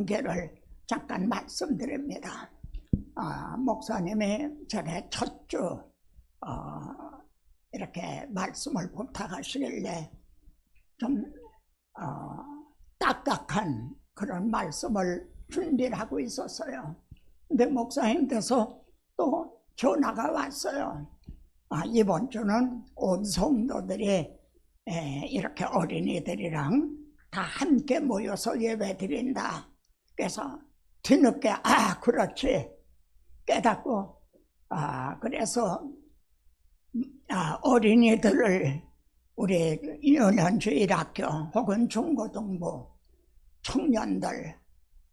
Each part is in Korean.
관계를 잠깐 말씀드립니다. 목사님이 전에 첫 주 이렇게 말씀을 부탁하시길래 좀 딱딱한 그런 말씀을 준비를 하고 있었어요. 근데 목사님께서 또 전화가 왔어요. 이번 주는 온 성도들이 이렇게 어린이들이랑 다 함께 모여서 예배 드린다. 그래서 뒤늦게 그렇지 깨닫고 그래서 어린이들을 우리 연현주일학교 혹은 중고등부 청년들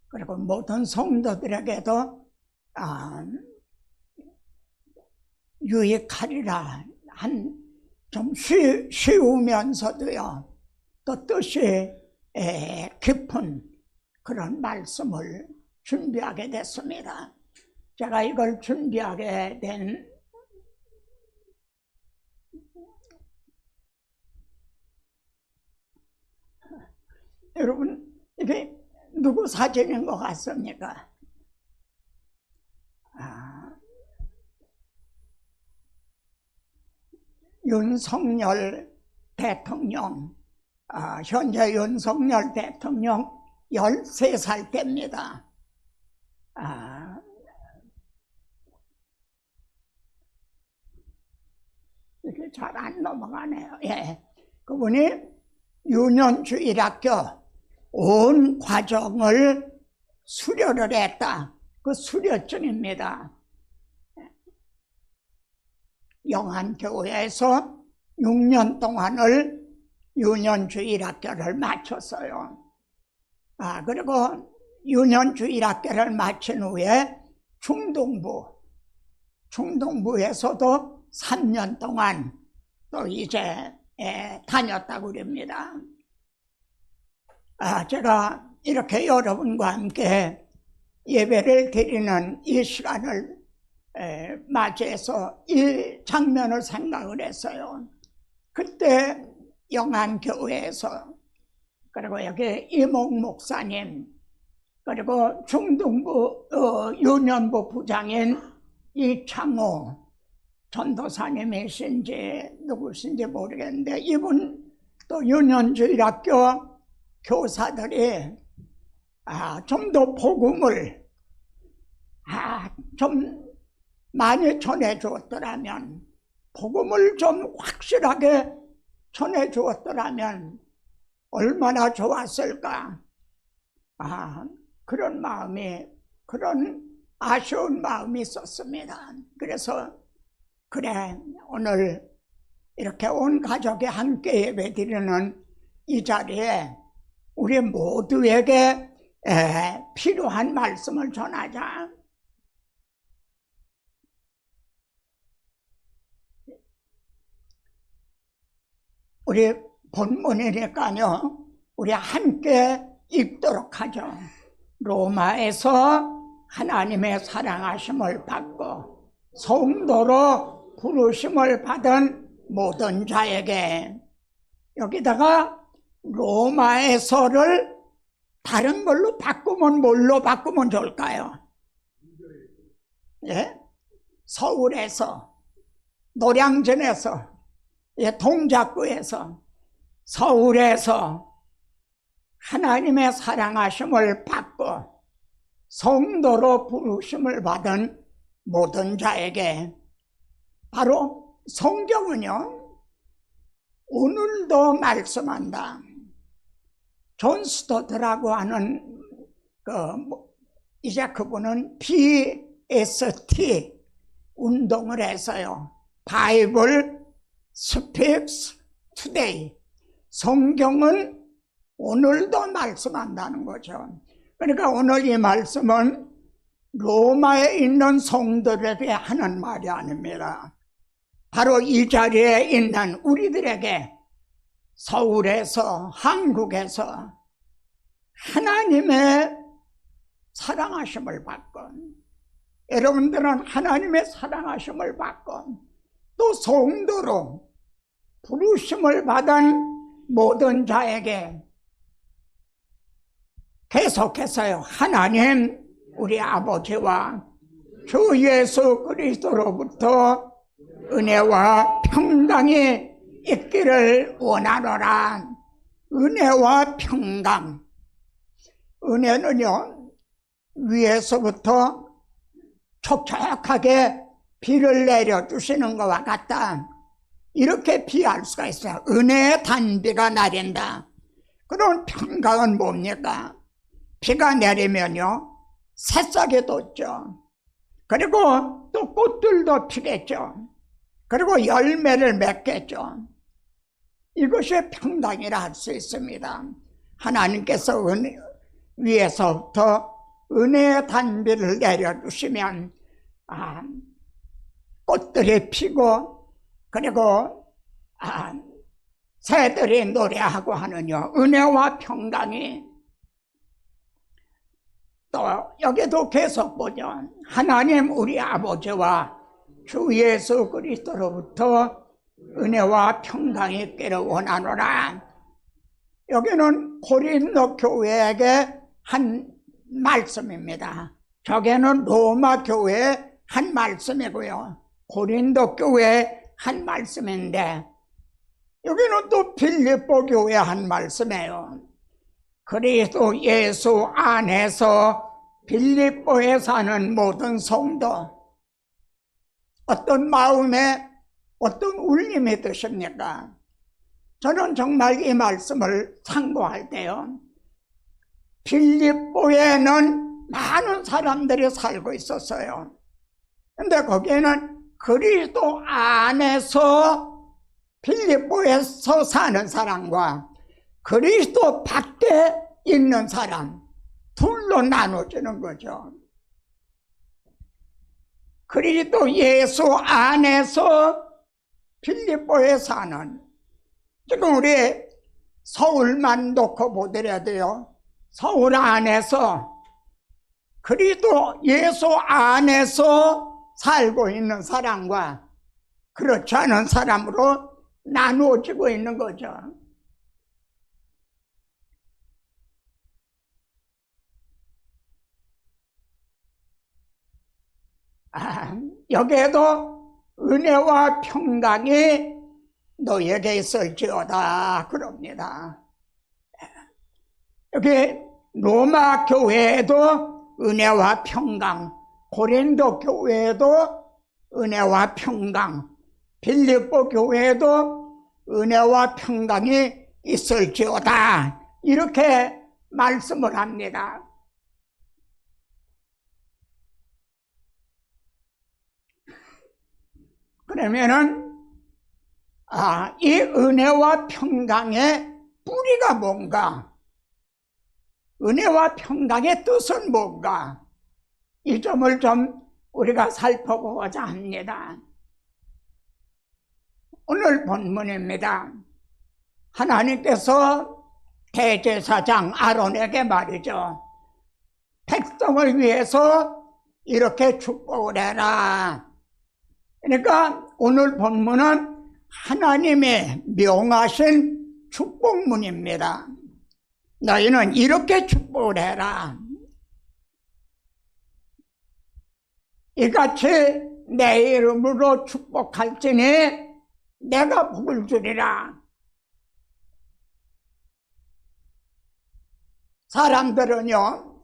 그리고 모든 성도들에게도 유익하리라 좀 쉬우면서도요 또 뜻이 깊은 그런 말씀을 준비하게 됐습니다. 제가 이걸 준비하게 된 여러분 이게 누구 사진인 것 같습니까? 윤석열 대통령, 현재 윤석열 대통령 13살 때입니다. 이게 잘 안 넘어가네요. 예. 그분이 유년주일학교 온 과정을 수료를 했다. 그 수료증입니다. 영안교회에서 6년 동안을 유년주일학교를 마쳤어요. 그리고 유년주일학교를 마친 후에 중동부에서도 3년 동안 또 이제 다녔다고 그럽니다. 제가 이렇게 여러분과 함께 예배를 드리는 이 시간을 맞이해서 이 장면을 생각을 했어요. 그때 영안교회에서 그리고 여기 이몽 목사님 그리고 중동부 유년부 부장인 이창호 전도사님이신지 누구신지 모르겠는데 이분 또 유년주일학교 교사들이 좀 더 복음을 좀 많이 전해주었더라면 복음을 좀 확실하게 전해주었더라면 얼마나 좋았을까. 그런 마음이 그런 아쉬운 마음이 있었습니다. 그래서 그래 오늘 이렇게 온 가족이 함께 예배드리는 이 자리에 우리 모두에게 필요한 말씀을 전하자. 우리 본문이니까요 우리 함께 읽도록 하죠. 로마에서 하나님의 사랑하심을 받고 성도로 부르심을 받은 모든 자에게, 여기다가 로마에서를 다른 걸로 바꾸면 뭘로 바꾸면 좋을까요? 예? 서울에서, 노량진에서, 동작구에서, 서울에서 하나님의 사랑하심을 받고 성도로 부르심을 받은 모든 자에게, 바로 성경은요 오늘도 말씀한다. 존 스토트라고 하는 이제 그분은 BST 운동을 해서요, 바이블 스피크스 투데이, 성경은 오늘도 말씀한다는 거죠. 그러니까 오늘 이 말씀은 로마에 있는 성도들에게 하는 말이 아닙니다. 바로 이 자리에 있는 우리들에게, 서울에서, 한국에서 하나님의 사랑하심을 받고, 여러분들은 하나님의 사랑하심을 받고 또 성도로 부르심을 받은 모든 자에게 계속해서요, 하나님 우리 아버지와 주 예수 그리스도로부터 은혜와 평강이 있기를 원하노라. 은혜와 평강. 은혜는요, 위에서부터 촉촉하게 비를 내려주시는 것과 같다, 이렇게 비할 수가 있어요. 은혜의 단비가 내린다. 그럼 평강은 뭡니까? 비가 내리면요, 새싹이 돋죠. 그리고 또 꽃들도 피겠죠. 그리고 열매를 맺겠죠. 이것이 평강이라 할 수 있습니다. 하나님께서 위에서부터 은혜의 단비를 내려주시면 꽃들이 피고, 그리고 새들이 노래하고 하느냐, 은혜와 평강이. 또 여기도 계속 보죠. 하나님 우리 아버지와 주 예수 그리스도로부터 은혜와 평강이 있기를 원하노라. 여기는 고린도 교회에게 한 말씀입니다. 저게는 로마 교회의 한 말씀이고요, 고린도 교회의 한 말씀인데, 여기는 또 빌립보 교회의 한 말씀이에요. 그리스도 예수 안에서 빌립보에 사는 모든 성도, 어떤 마음에 어떤 울림이 드십니까? 저는 정말 이 말씀을 상고할 때요, 빌립보에는 많은 사람들이 살고 있었어요. 근데 거기에는 그리스도 안에서 빌립보에서 사는 사람과 그리스도 밖에 있는 사람, 둘로 나눠지는 거죠. 그리스도 예수 안에서 빌립보에 사는, 지금 우리 서울만 놓고 보더라도요, 서울 안에서 그리스도 예수 안에서 살고 있는 사람과 그렇지 않은 사람으로 나누어지고 있는 거죠. 여기에도 은혜와 평강이 너에게 있을지어다 그럽니다. 여기 로마 교회에도 은혜와 평강, 고린도 교회에도 은혜와 평강, 빌립보 교회에도 은혜와 평강이 있을지어다, 이렇게 말씀을 합니다. 그러면은 이 은혜와 평강의 뿌리가 뭔가, 은혜와 평강의 뜻은 뭔가, 이 점을 좀 우리가 살펴보고자 합니다. 오늘 본문입니다. 하나님께서 대제사장 아론에게 말이죠, 백성을 위해서 이렇게 축복을 해라. 그러니까 오늘 본문은 하나님의 명하신 축복문입니다. 너희는 이렇게 축복을 해라. 이같이 내 이름으로 축복할지니 내가 복을 주리라. 사람들은요,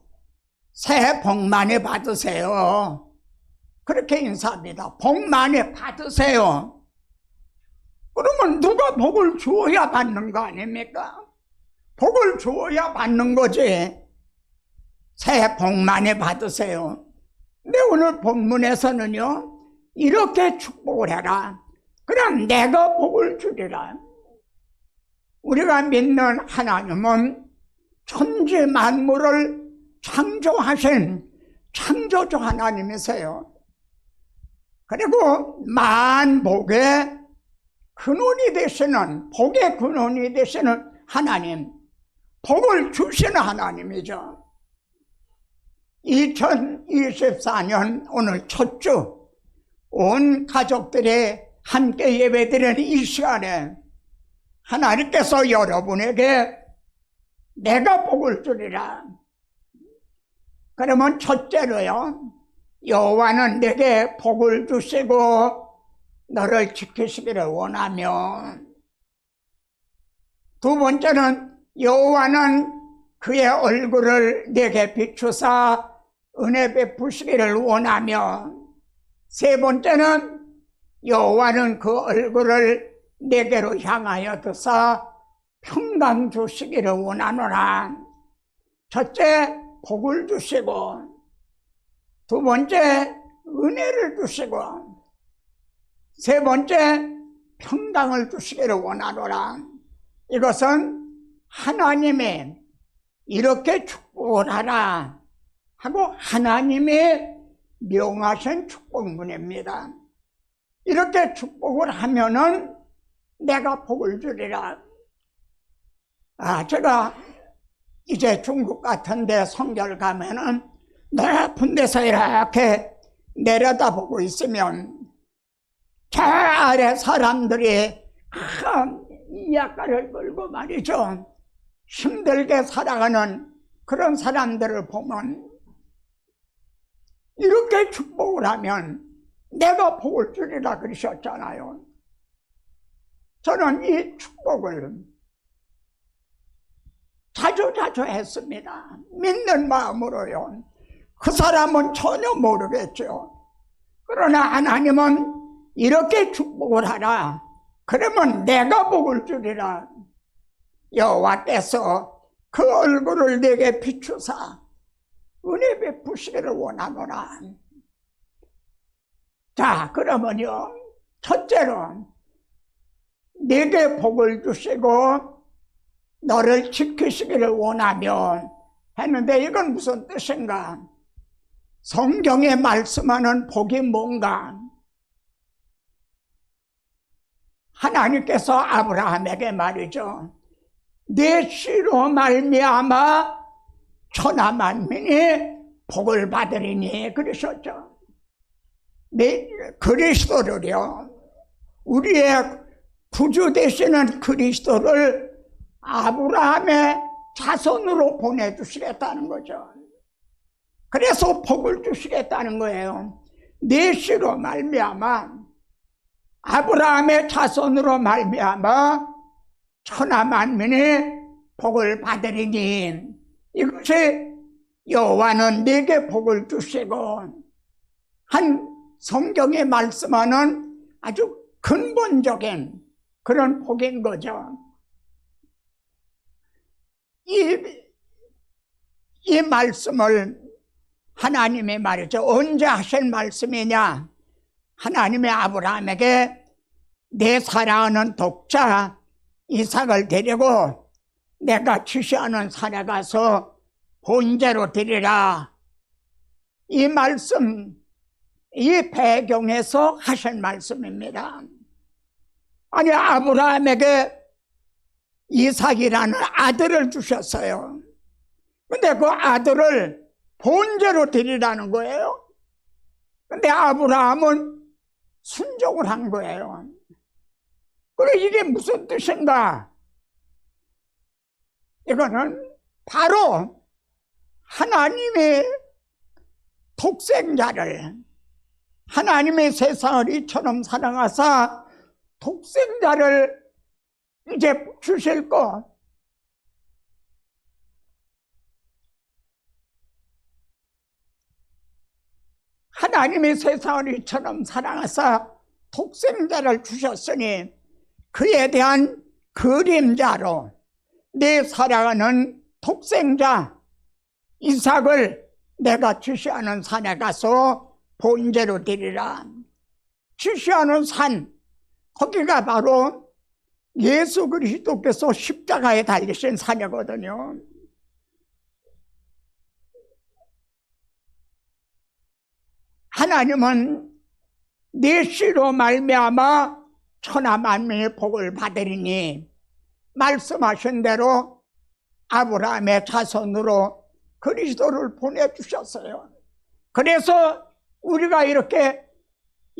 새해 복 많이 받으세요, 그렇게 인사합니다. 복 많이 받으세요. 그러면 누가 복을 주어야 받는 거 아닙니까? 복을 주어야 받는 거지. 새해 복 많이 받으세요. 근데 오늘 본문에서는요, 이렇게 축복을 해라. 그럼 내가 복을 주리라. 우리가 믿는 하나님은 천지 만물을 창조하신 창조주 하나님이세요. 그리고 만복의 근원이 되시는, 복의 근원이 되시는 하나님, 복을 주시는 하나님이죠. 2024년 오늘 첫 주, 온 가족들이 함께 예배드리는 이 시간에 하나님께서 여러분에게 내가 복을 주리라, 그러면 첫째로요, 여호와는 내게 복을 주시고 너를 지키시기를 원하며, 두 번째는 여호와는 그의 얼굴을 내게 비추사 은혜 베푸시기를 원하며, 세 번째는 여호와는 그 얼굴을 내게로 향하여 드사 평강 주시기를 원하노라. 첫째, 복을 주시고, 두 번째, 은혜를 주시고, 세 번째, 평강을 주시기를 원하노라. 이것은 하나님의 이렇게 축복을 하라 하고 하나님이 명하신 축복문입니다. 이렇게 축복을 하면은 내가 복을 주리라. 제가 이제 중국 같은 데 성결 가면은 높은 데서 이렇게 내려다보고 있으면 저 아래 사람들이 이약가를 걸고 말이죠, 힘들게 살아가는 그런 사람들을 보면 이렇게 축복을 하면 내가 복을 주리라 그러셨잖아요. 저는 이 축복을 자주 했습니다. 믿는 마음으로요. 그 사람은 전혀 모르겠죠. 그러나 하나님은 이렇게 축복을 하라. 그러면 내가 복을 주리라. 여호와께서 그 얼굴을 내게 비추사 은혜 베푸시기를 원하노라. 자, 그러면요, 첫째로 내게 복을 주시고 너를 지키시기를 원하며 했는데, 이건 무슨 뜻인가? 성경에 말씀하는 복이 뭔가? 하나님께서 아브라함에게 말이죠, 내 씨로 말미암아 천하 만민이 복을 받으리니 그러셨죠. 내 그리스도를요, 우리의 구주 되시는 그리스도를 아브라함의 자손으로 보내주시겠다는 거죠. 그래서 복을 주시겠다는 거예요. 내 씨로 말미암아, 아브라함의 자손으로 말미암아 천하 만민이 복을 받으리니, 이것이 여호와는 내게 복을 주시고 한 성경에 말씀하는 아주 근본적인 그런 복인 거죠. 이 말씀을 하나님이 말이죠, 언제 하신 말씀이냐? 하나님이 아브라함에게 내 사랑하는 독자 이삭을 데리고 내가 지시하는 산에 가서 번제로 드리라. 이 말씀, 이 배경에서 하신 말씀입니다. 아니, 아브라함에게 이삭이라는 아들을 주셨어요. 근데 그 아들을 번제로 드리라는 거예요. 근데 아브라함은 순종을 한 거예요. 그래, 이게 무슨 뜻인가? 이거는 바로 하나님의 독생자를, 하나님의 세상을 이처럼 사랑하사 독생자를 이제 주실 것, 하나님의 세상을 이처럼 사랑하사 독생자를 주셨으니 그에 대한 그림자로 내 사랑하는 독생자 이삭을 내가 지시하는 산에 가서 번제로 드리라. 지시하는 산, 거기가 바로 예수 그리스도께서 십자가에 달리신 산이거든요. 하나님은 내 씨로 말미암아 천하 만민의 복을 받으리니 말씀하신 대로 아브라함의 자손으로 그리스도를 보내주셨어요. 그래서 우리가 이렇게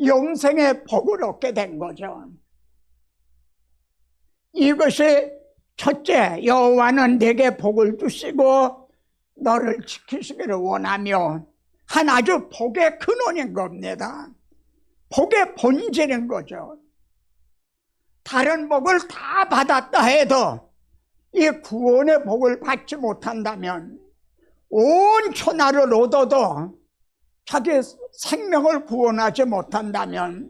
영생의 복을 얻게 된 거죠. 이것이 첫째, 여호와는 내게 복을 주시고 너를 지키시기를 원하며 한 아주 복의 근원인 겁니다. 복의 본질인 거죠. 다른 복을 다 받았다 해도 이 구원의 복을 받지 못한다면 온 천하를 얻어도 자기 생명을 구원하지 못한다면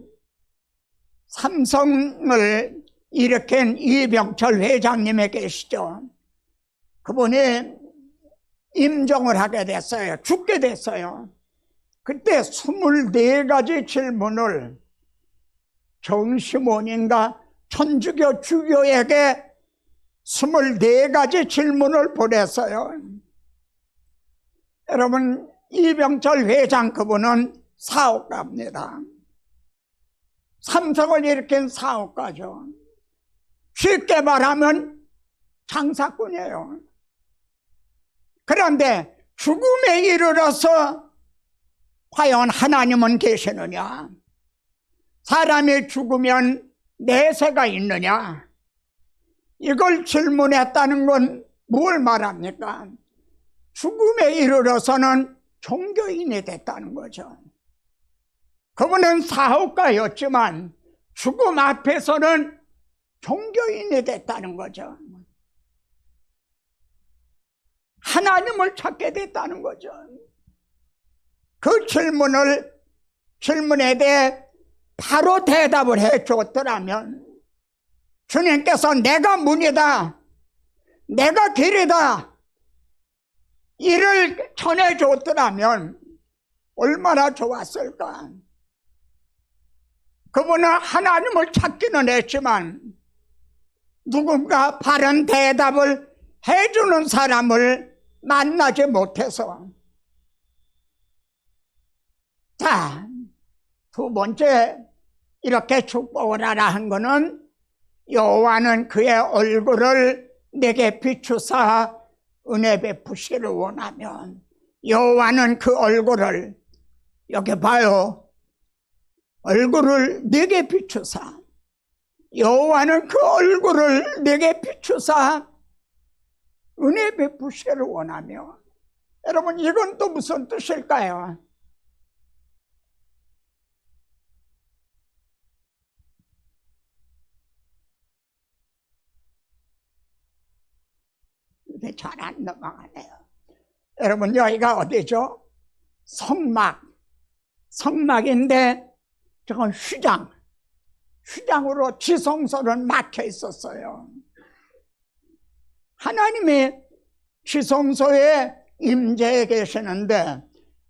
삼성을 일으킨 이병철 회장님에 계시죠. 그분이 임종을 하게 됐어요. 죽게 됐어요. 그때 24가지 질문을 정시몬인가 천주교 주교에게 24가지 질문을 보냈어요. 여러분, 이병철 회장 그분은 사업가입니다. 삼성을 일으킨 사업가죠. 쉽게 말하면 장사꾼이에요. 그런데 죽음에 이르러서 과연 하나님은 계시느냐? 사람이 죽으면 내세가 있느냐? 이걸 질문했다는 건 뭘 말합니까? 죽음에 이르러서는 종교인이 됐다는 거죠. 그분은 사업가였지만 죽음 앞에서는 종교인이 됐다는 거죠. 하나님을 찾게 됐다는 거죠. 그 질문에 대해 바로 대답을 해 줬더라면 주님께서 내가 문이다, 내가 길이다 이를 전해 줬더라면 얼마나 좋았을까. 그분은 하나님을 찾기는 했지만 누군가 바른 대답을 해주는 사람을 만나지 못해서. 자, 두 번째 이렇게 축복을 하라 한 거는 여호와는 그의 얼굴을 내게 비추사 은혜 베푸시기를 원하면, 여호와는 그 얼굴을, 여기 봐요, 얼굴을 내게 비추사, 여호와는 그 얼굴을 내게 비추사 은혜 베푸시기를 원하며. 여러분, 이건 또 무슨 뜻일까요? 잘 안 넘어가네요. 여러분, 여기가 어디죠? 성막인데 저건 휘장으로 지성소는 막혀 있었어요. 하나님이 지성소에 임재해 계시는데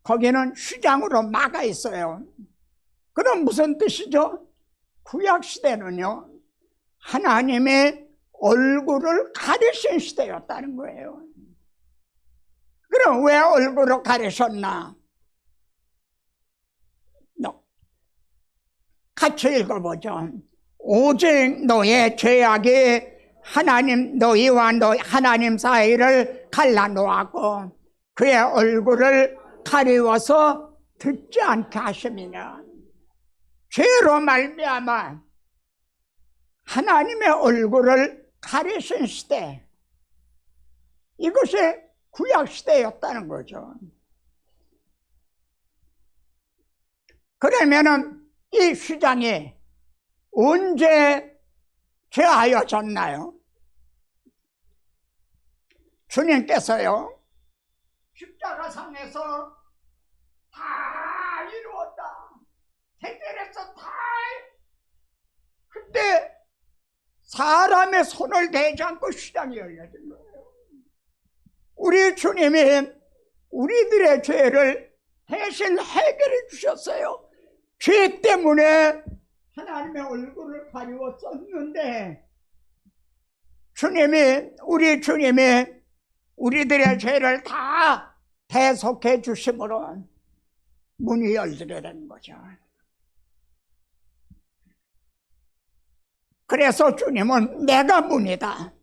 거기는 휘장으로 막아 있어요. 그럼 무슨 뜻이죠? 구약시대는요, 하나님의 얼굴을 가리신 시대였다는 거예요. 그럼 왜 얼굴을 가리셨나? 같이 읽어보죠. 오직 너의 죄악이 너희와 하나님 사이를 갈라놓았고 그의 얼굴을 가리워서 듣지 않게 하심이냐. 죄로 말미암아 하나님의 얼굴을 가리신 시대, 이것이 구약시대였다는 거죠. 그러면은 이 휘장이 언제 제하여졌나요? 주님께서요, 십자가상에서 다 이루었다, 해결해서 다, 그때 사람의 손을 대지 않고 휘장이 열려진 거예요. 우리 주님이 우리들의 죄를 대신 해결해 주셨어요. 죄 때문에 하나님의 얼굴을 가리웠었는데 우리 주님이 우리들의 죄를 다 대속해 주심으로 문이 열리게 된 거죠. 그래서 주님은 내가 문이다.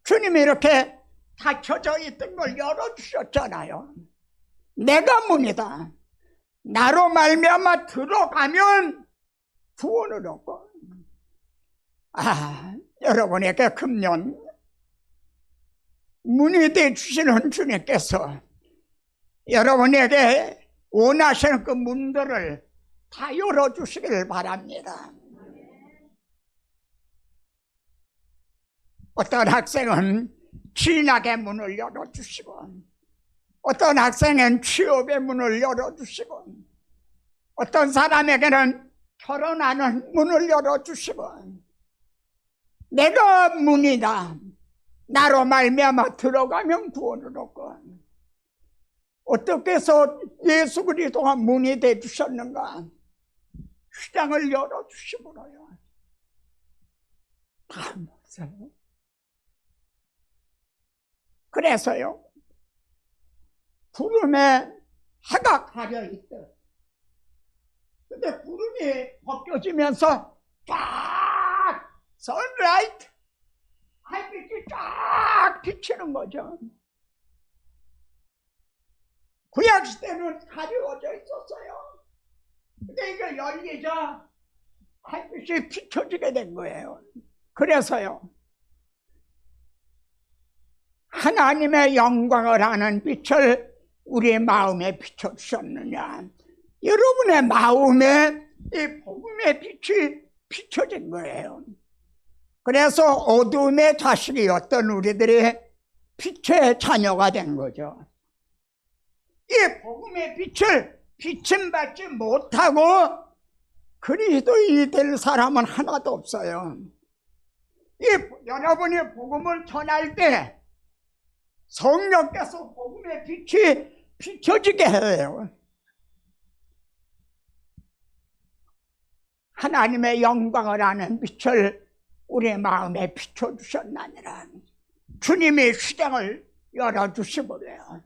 주님이 이렇게 닫혀져 있던 걸 열어주셨잖아요. 내가 문이다. 나로 말미암아 들어가면 구원을 얻고. 여러분에게 금년 문이 돼 주시는 주님께서 여러분에게 원하시는 그 문들을 다 열어주시기를 바랍니다. 어떤 학생은 진학의 문을 열어주시고, 어떤 학생은 취업의 문을 열어주시고, 어떤 사람에게는 결혼하는 문을 열어주시고, 내가 문이다. 나로 말미암아 들어가면 구원을 얻고, 어떻게 해서 예수 그리스도가 문이 되주셨는가? 시장을 열어주시고요. 다 못해요. 그래서요, 구름에 해가 가려있대. 근데 구름이 벗겨지면서 쫙 선라이트 햇빛이 쫙 비치는 거죠. 구약시대는 가려워져 있었어요. 근데 이게 열리자 햇빛이 비춰지게 된 거예요. 그래서요, 하나님의 영광을 아는 빛을 우리의 마음에 비춰주셨느냐? 여러분의 마음에 이 복음의 빛이 비춰진 거예요. 그래서 어둠의 자식이었던 우리들이 빛의 자녀가 된 거죠. 이 복음의 빛을 비침받지 못하고 그리스도인이 될 사람은 하나도 없어요. 여러분이 복음을 전할 때 성령께서 복음의 빛이 비춰지게 해요. 하나님의 영광을 아는 빛을 우리 마음에 비춰주셨나니라. 주님이 시장을 열어주시고요.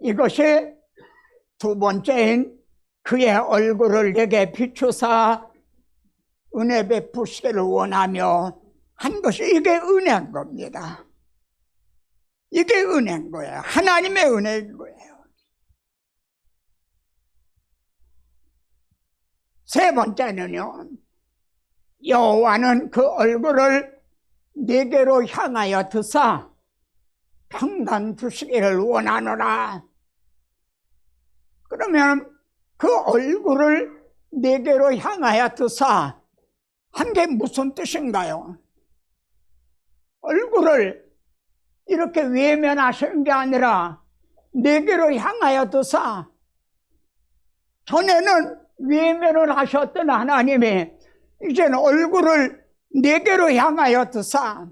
이것이 두 번째인 그의 얼굴을 내게 비추사 은혜 베푸시기를 원하며 한 것이, 이게 은혜인 겁니다. 이게 은혜인 거예요. 하나님의 은혜인 거예요. 세 번째는요, 여호와는 그 얼굴을 내게로 향하여 드사 평강 주시기를 원하노라. 그러면 그 얼굴을 내게로 향하여 드사 한 게 무슨 뜻인가요? 얼굴을 이렇게 외면하시는 게 아니라 내게로 향하여 드사, 전에는 외면을 하셨던 하나님이 이제는 얼굴을 내게로 향하여 드사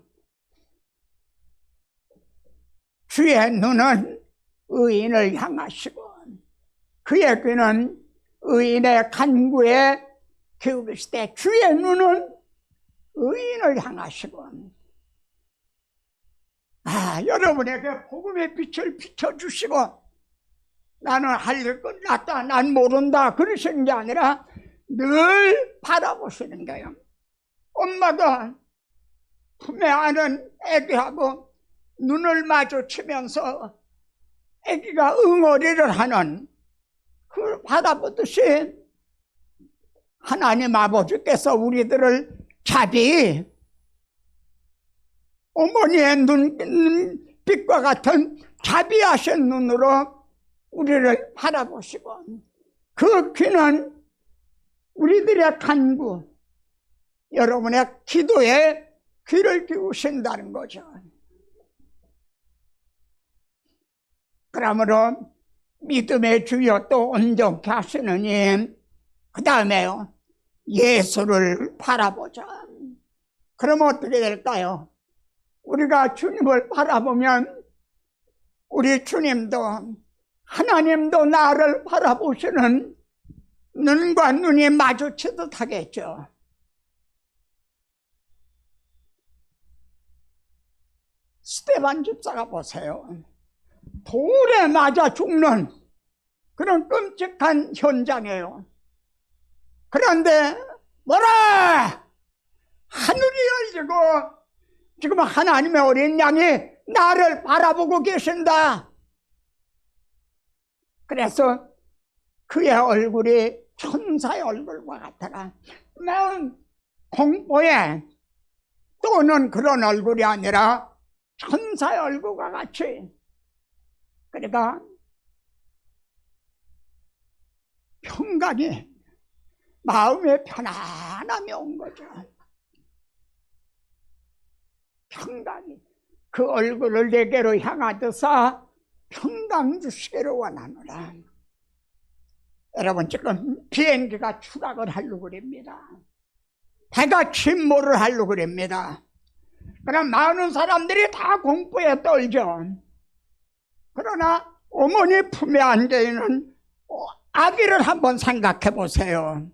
주의 눈은 의인을 향하시고 그의 귀는 의인의 간구에 기울이시되, 주의 눈은 의인을 향하시고, 여러분에게 복음의 빛을 비춰주시고, 나는 할 일 끝났다, 난 모른다 그러시는 게 아니라 늘 바라보시는 거예요. 엄마가 품에 안은 아기하고 눈을 마주치면서 아기가 응어리를 하는 그걸 바라보듯이 하나님 아버지께서 우리들을 자비, 어머니의 눈빛과 같은 자비하신 눈으로 우리를 바라보시고, 그 귀는 우리들의 간구, 여러분의 기도에 귀를 기우신다는 거죠. 그러므로 믿음의 주여 또 온전케 하시느니, 그 다음에요, 예수를 바라보자. 그럼 어떻게 될까요? 우리가 주님을 바라보면 우리 주님도, 하나님도 나를 바라보시는 눈과 눈이 마주치듯 하겠죠. 스데반 집사가 보세요. 돌에 맞아 죽는 그런 끔찍한 현장이에요. 그런데 뭐라? 하늘이 열리고 지금 하나님의 어린 양이 나를 바라보고 계신다. 그래서 그의 얼굴이 천사의 얼굴과 같더라. 매운 공포에 또는 그런 얼굴이 아니라 천사의 얼굴과 같이, 그러니까 평강이, 마음의 편안함이 온 거죠. 평강이 그 얼굴을 내게로 향하듯사 평강 주시기를 원하노라. 여러분, 지금 비행기가 추락을 하려고 그럽니다. 배가 침몰을 하려고 그럽니다. 그럼 많은 사람들이 다 공포에 떨죠. 그러나 어머니 품에 앉아있는 아기를 한번 생각해 보세요.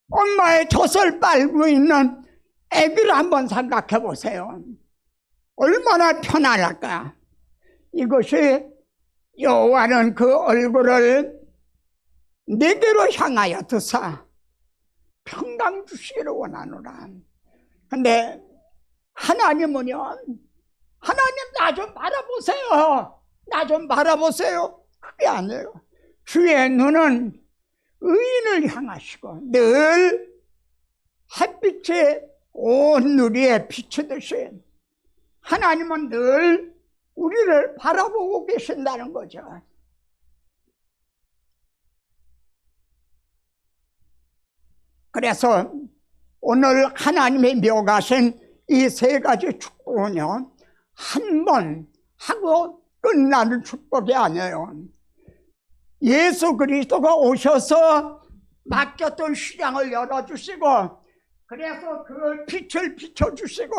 엄마의 젖을 빨고 있는 아기를 한번 생각해 보세요. 얼마나 편안할까. 이것이 여호와는 그 얼굴을 내게로 향하여 드사 평강 주시기를 원하노라. 근데 하나님은요, 하나님 나 좀 바라보세요, 나 좀 바라보세요, 그게 아니에요. 주의 눈은 의인을 향하시고 늘 햇빛이 온 누리에 비추듯이 하나님은 늘 우리를 바라보고 계신다는 거죠. 그래서 오늘 하나님이 묘가신 이 세 가지 축복은요, 한 번 하고 끝나는 축복이 아니에요. 예수 그리스도가 오셔서 막혔던 시장을 열어주시고, 그래서 그 빛을 비춰주시고,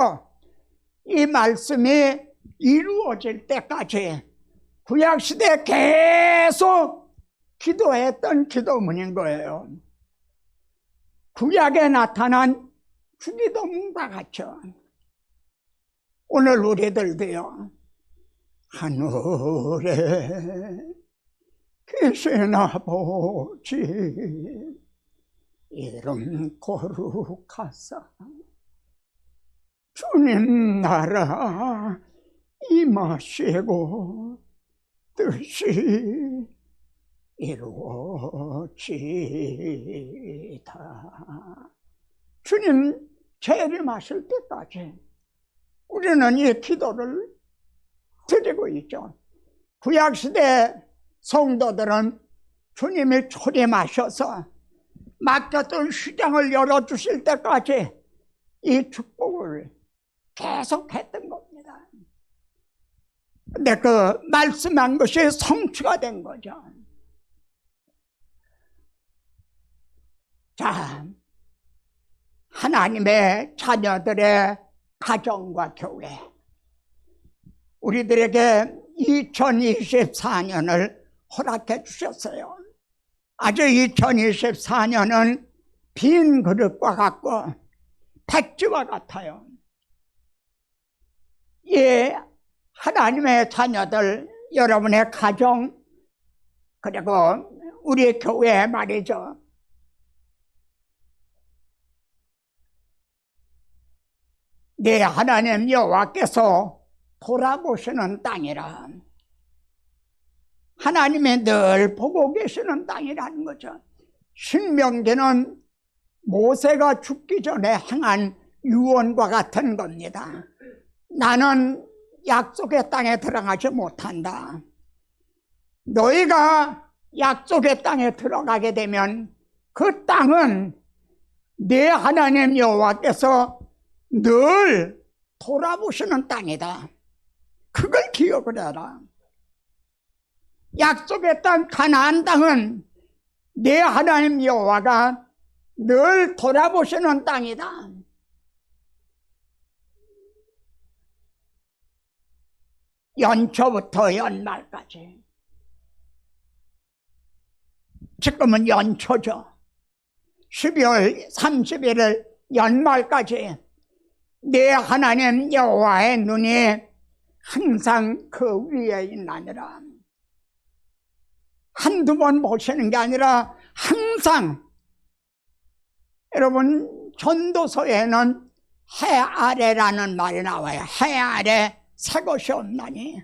이 말씀이 이루어질 때까지 구약시대에 계속 기도했던 기도문인 거예요. 구약에 나타난 주기도문과 같죠. 오늘 우리들도요, 하늘에 계신 아버지 이름 거룩하사 주님 나라 임하시고 뜻이 이루어지다. 주님 재림하실 때까지 우리는 이 기도를 드리고 있죠. 구약시대 성도들은 주님이 초림하셔서 막혔던 시장을 열어주실 때까지 이 축복을 계속했던 겁니다. 근데 그 말씀한 것이 성취가 된 거죠. 자, 하나님의 자녀들의 가정과 교회, 우리들에게 2024년을 허락해 주셨어요. 아주 2024년은 빈 그릇과 같고 백지와 같아요. 예, 하나님의 자녀들, 여러분의 가정, 그리고 우리 교회 말이죠. 네, 하나님 여호와께서 돌아보시는 땅이라, 하나님이 늘 보고 계시는 땅이라는 거죠. 신명기는 모세가 죽기 전에 행한 유언과 같은 겁니다. 나는 약속의 땅에 들어가지 못한다. 너희가 약속의 땅에 들어가게 되면 그 땅은 내 하나님 여호와께서 늘 돌아보시는 땅이다. 그걸 기억을 해라. 약속의 땅 가나안 땅은 내 하나님 여호와가 늘 돌아보시는 땅이다. 연초부터 연말까지, 지금은 연초죠. 12월 31일 연말까지 내 하나님 여호와의 눈이 항상 그 위에 있나니라. 한두 번 보시는 게 아니라 항상, 여러분 전도서에는 해 아래라는 말이 나와요. 해 아래 새 것이 없나니.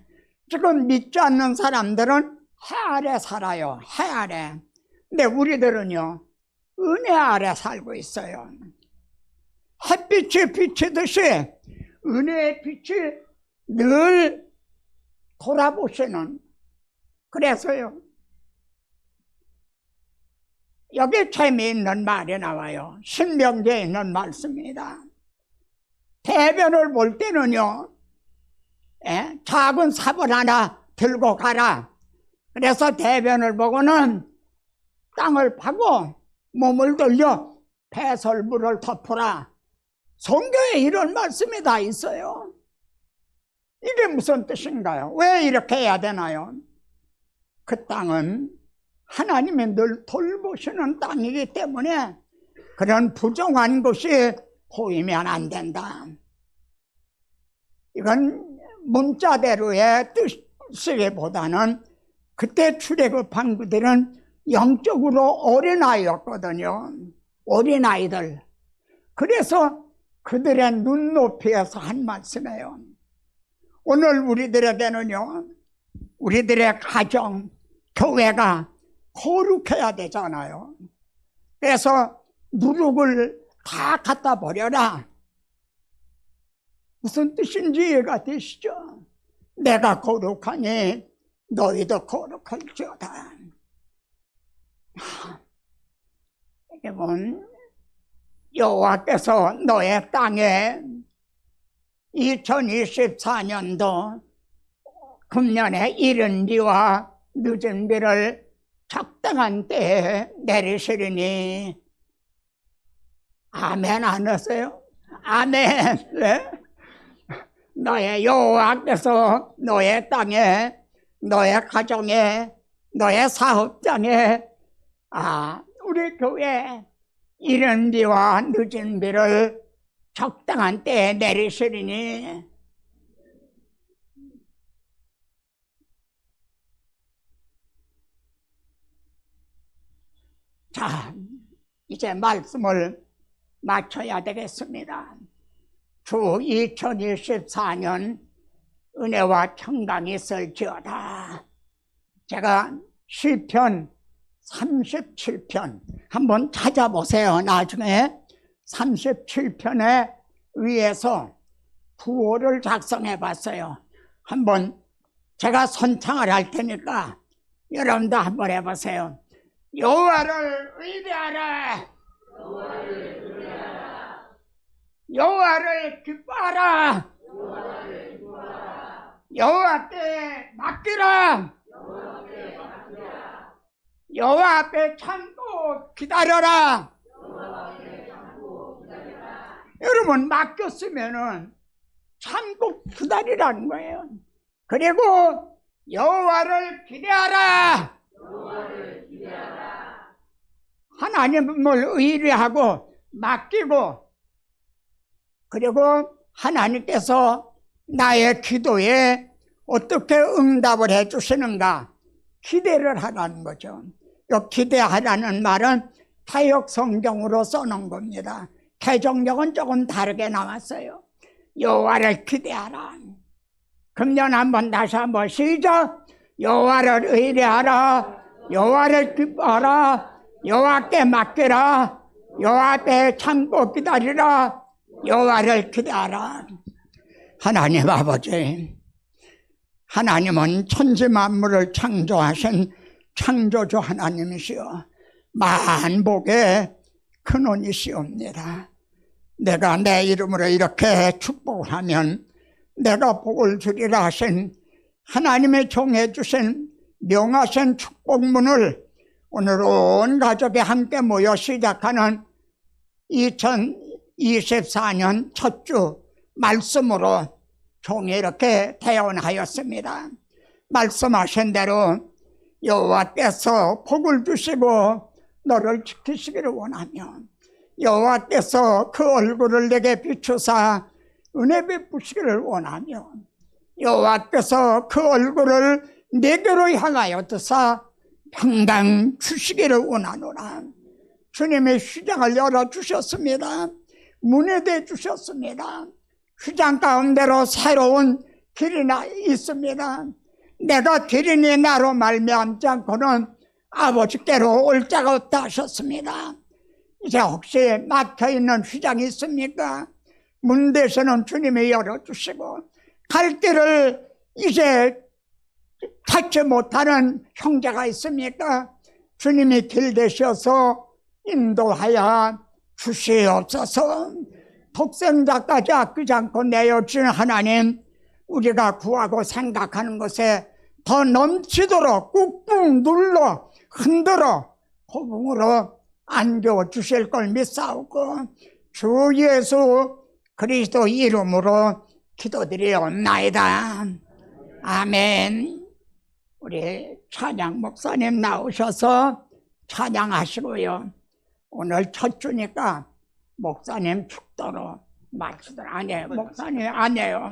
지금 믿지 않는 사람들은 해 아래 살아요. 해 아래. 근데 우리들은요, 은혜 아래 살고 있어요. 햇빛이 비치듯이 은혜의 빛이 늘 돌아보시는, 그래서요 여기 재미있는 말이 나와요. 신명기에 있는 말씀입니다. 대변을 볼 때는요 작은 삽을 하나 들고 가라. 그래서 대변을 보고는 땅을 파고 몸을 돌려 배설물을 덮어라. 성경에 이런 말씀이 다 있어요. 이게 무슨 뜻인가요? 왜 이렇게 해야 되나요? 그 땅은 하나님이 늘 돌보시는 땅이기 때문에 그런 부정한 것이 보이면 안 된다. 이건 문자대로의 뜻이기보다는 그때 출애굽한 그들은 영적으로 어린아이였거든요. 어린아이들. 그래서 그들의 눈높이에서 한 말씀이에요. 오늘 우리들에게는요 우리들의 가정, 교회가 거룩해야 되잖아요. 그래서 누룩을 다 갖다 버려라. 무슨 뜻인지 이해가 되시죠? 내가 거룩하니 너희도 거룩할지어다. 여러분, 여호와께서 너의 땅에 2024년도 금년에 이른 비와 늦은 비를 적당한 때에 내리시리니 아멘 안 하세요? 아멘. 네? 너의 여호와께서 너의 땅에, 너의 가정에, 너의 사업장에 우리 교회 이른 비와 늦은 비를 적당한 때에 내리시리니 자, 이제 말씀을 마쳐야 되겠습니다. 주 2024년 은혜와 평강이 있을지어다. 제가 시편 37편 한번 찾아보세요. 나중에 37편에 위에서 구호를 작성해 봤어요. 한번 제가 선창을 할 테니까 여러분도 한번 해보세요. 여호와를 의뢰하라. 여호와를 기뻐하라. 여호와께 맡기라. 여호와 앞에 참고 기다려라. 여러분 맡겼으면은 참고 기다리라는 거예요. 그리고 여호와를 기대하라. 하나님을 의뢰하고 맡기고, 그리고 하나님께서 나의 기도에 어떻게 응답을 해주시는가 기대를 하라는 거죠. 이 기대하라는 말은 타역 성경으로 써놓은 겁니다. 개정력은 조금 다르게 나왔어요. 여호와를 기대하라. 금년 한번 다시 한번 시작. 여호와를 의뢰하라. 여호와를 기뻐하라. 여호와께 맡기라. 여호와 앞에 참고 기다리라. 여호와를 기대하라. 하나님 아버지, 하나님은 천지 만물을 창조하신 창조주 하나님이시여 만복의 근원이시옵니다. 내가 내 이름으로 이렇게 축복을 하면 내가 복을 주리라 하신 하나님의 종해 주신 명하신 축복문을 오늘 온 가족이 함께 모여 시작하는 2024년 첫 주 말씀으로 종이 이렇게 태어나였습니다. 말씀하신 대로 여호와께서 복을 주시고 너를 지키시기를 원하며, 여호와께서 그 얼굴을 내게 비추사 은혜 베푸시기를 원하며, 여호와께서 그 얼굴을 내게로 향하여 드사 평강 주시기를 원하노라. 주님의 휘장을 열어주셨습니다. 문에 대주셨습니다. 휘장 가운데로 새로운 길이 있습니다. 내가 길이니 나로 말미암지 않고는 아버지께로 올 자가 없다 하셨습니다. 이제 혹시 막혀있는 휘장이 있습니까? 문 대신은 주님이 열어주시고 갈 길을 이제 찾지 못하는 형제가 있습니까? 주님이 길 되셔서 인도하여 주시옵소서. 독생자까지 아끼지 않고 내어준 하나님, 우리가 구하고 생각하는 것에 더 넘치도록 꾹꾹 눌러 흔들어 호봉으로 안겨 주실 걸 믿사오고 주 예수 그리스도 이름으로 기도드리옵나이다. 아멘. 우리 찬양 목사님 나오셔서 찬양하시고요. 오늘 첫 주니까 목사님 축도로 마치도록. 아니에요. 목사님 아니에요.